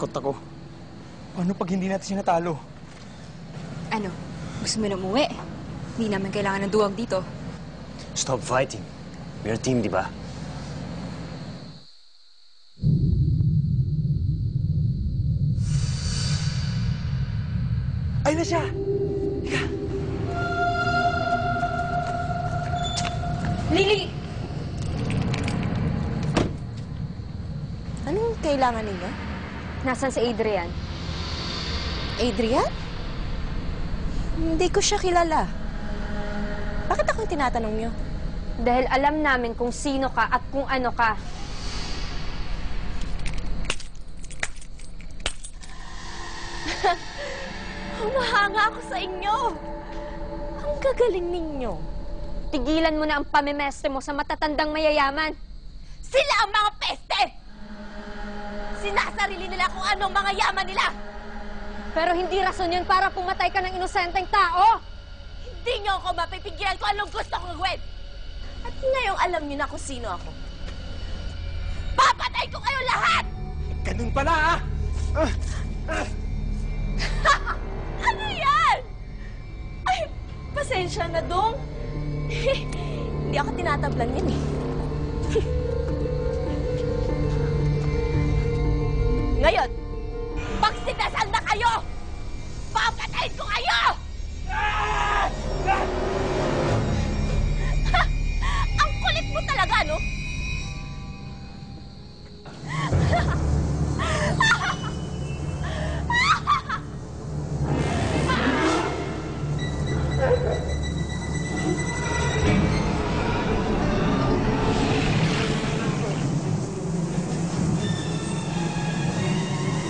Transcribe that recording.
Takot ako. Paano pag hindi natin siya natalo? Ano? Gusto mo na umuwi? Hindi naman kailangan ng duwag dito. Stop fighting. We're a team, di ba? Ayun na siya! Lily! Anong kailangan ninyo? Nasaan si Adrian? Adrian? Hindi ko siya kilala. Bakit ako yung tinatanong niyo? Dahil alam namin kung sino ka at kung ano ka. Humahanga ako sa inyo! Ang gagaling ninyo. Tigilan mo na ang pamimestre mo sa matatandang mayayaman. Sila ang mga peste! Sinasarili nila kung anong mga yaman nila! Pero hindi rason yun para pumatay ka ng inosenteng tao! Hindi niyo ako mapipigilan kung anong gusto kong gawin! At ngayong alam niyo na kung sino ako. Papatay ko kayo lahat! Ganun pala, ah! Ano yan? Ay, pasensya na, Dong. Hindi ako tinatablan yan eh. Ngayon, magsidasal na kayo! Papatayin ko kayo!